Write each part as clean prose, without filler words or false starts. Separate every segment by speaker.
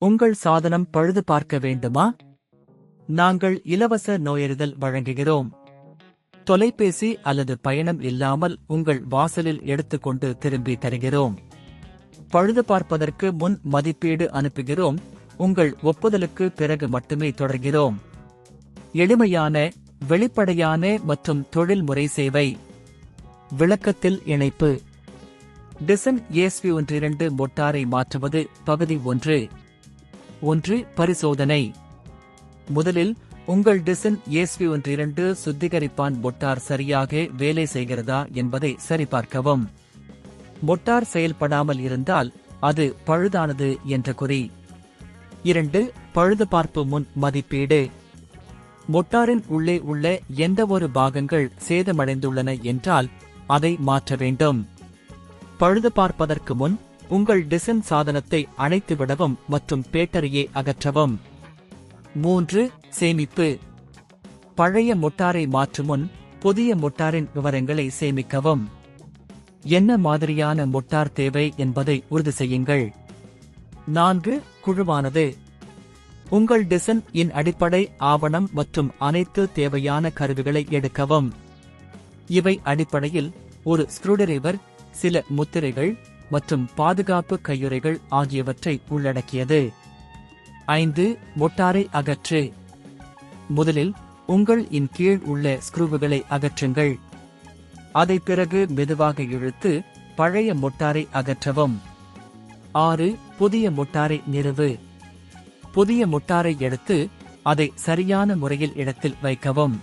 Speaker 1: உங்கள் சாதனம் பழுது பார்க்க வேண்டுமா? நாங்கள் இலவச நோயறிதல் வழங்குகிறோம். தொலைபேசி அல்லது பயணம் இல்லாமல் உங்கள் வாசலில் எடுத்துக்கொண்டு திரும்பி தருகிறோம். பழுது பார்ப்பதற்கு முன் மதிப்பீடு அனுப்புகிறோம். உங்கள் ஒப்புதலுக்கு பிறகு மட்டுமே தொடர்கிறோம். எளிமையான, வெளிப்படையான மற்றும் தொழில்முறை சேவை. விளக்கத்தில் இணைப்பு. டிசன் ESP12 மோட்டாரை மாற்றுவது பகுதி 1. 1. பரிசோதனை. முதலில் உங்கள் டிசன் ESP12 சுத்திகரிப்பான் மோட்டார் சரியாக வேலை செய்கிறதா என்பதை சரிபார்க்கவும். மோட்டார் செயல்படாமல் இருந்தால் அது பழுதானது என்ற குறி. 2. பழுதுபார்ப்பு முன் மதிப்பீடு. மோட்டாரின் உள்ளே உள்ள எந்தவொரு பாகங்கள் சேதமடைந்துள்ளன என்றால் அதை மாற்ற வேண்டும். பழுது பார்ப்பதற்கு முன் உங்கள் டிசன் சாதனத்தை அணைத்துவிடவும் மற்றும் பேட்டரியை அகற்றவும். 3. சேமிப்பு. பழைய மோட்டாரை மாற்றும் முன் புதிய மோட்டாரின் விவரங்களை சேமிக்கவும். என்ன மாதிரியான மோட்டார் தேவை என்பதை உறுதி செய்யுங்கள். 4. குழுவானது. உங்கள் டிசன் இன் அடிப்படை ஆவணம் மற்றும் அனைத்து தேவையான கருவிகளை எடுக்கவும். இவை அடிப்படையில் ஒரு ஸ்க்ரூடிரைவர், சில முத்திரைகள் மற்றும் பாதுகாப்பு கையுறைகள் ஆகியவற்றை உள்ளடக்கியது. 5. மோட்டாரை அகற்று. முதலில் உங்கள் இன் கீழ் உள்ள ஸ்க்ரூவுகளை அகற்றுங்கள். அதை பிறகு மெதுவாக இழுத்து பழைய மோட்டாரை அகற்றவும். 6. புதிய மோட்டாரை நிறுவு. புதிய மோட்டாரை எடுத்து அதை சரியான முறையில் இடத்தில் வைக்கவும்.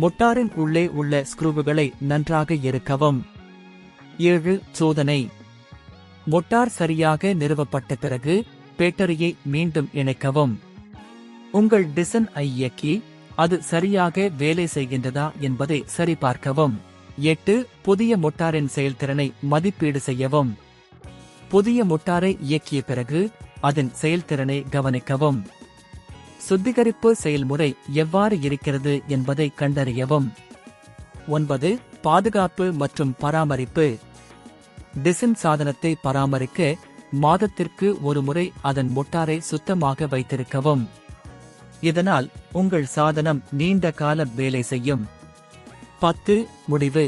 Speaker 1: மோட்டாரின் உள்ளே உள்ள ஸ்க்ரூவுகளை நன்றாக இறுக்கவும். 7. சோதனை. மோட்டார் சரியாக நிறுவப்பட்ட பிறகு பேட்டரியை மீண்டும் இணைக்கவும். உங்கள் டிசன் ஐ இயக்கி அது சரியாக வேலை செய்கின்றதா என்பதை சரிபார்க்கவும். 8. புதிய மோட்டாரின் செயல்திறனை மதிப்பீடு செய்யவும். புதிய மோட்டாரை இயக்கிய பிறகு அதன் செயல்திறனை கவனிக்கவும். சுத்திகரிப்பு செயல்முறை எவ்வாறு இருக்கிறது என்பதை கண்டறியவும். 9. பாதுகாப்பு மற்றும் பராமரிப்பு. டிசன் சாதனத்தை பராமரிக்க மாதத்திற்கு ஒரு முறை அதன் மோட்டாரை சுத்தமாக வைத்திருக்கவும். இதனால் உங்கள் சாதனம் நீண்ட கால வேலை செய்யும். 10. முடிவு.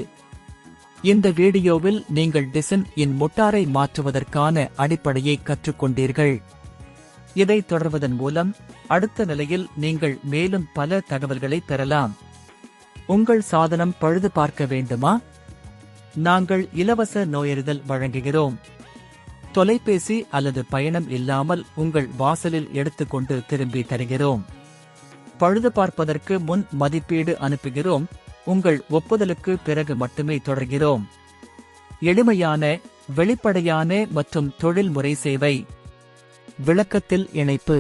Speaker 1: இந்த வீடியோவில் நீங்கள் டிசன் இன் மோட்டாரை மாற்றுவதற்கான அடிப்படையை கற்றுக்கொண்டீர்கள். இதை தொடர்வதன் மூலம் அடுத்த நிலையில் நீங்கள் மேலும் பல தகவல்களை பெறலாம். உங்கள் சாதனம் பழுது பார்க்க வேண்டுமா? நாங்கள் இலவச நோயறிதல் வழங்குகிறோம். தொலைபேசி அல்லது பயணம் இல்லாமல் உங்கள் வாசலில் எடுத்துக்கொண்டு திரும்பி தருகிறோம். பழுது பார்ப்பதற்கு முன் மதிப்பீடு அனுப்புகிறோம். உங்கள் ஒப்புதலுக்கு பிறகு மட்டுமே தொடர்கிறோம். எளிமையான, வெளிப்படையான மற்றும் தொழில்முறை சேவை. விளக்கத்தில் இணைப்பு.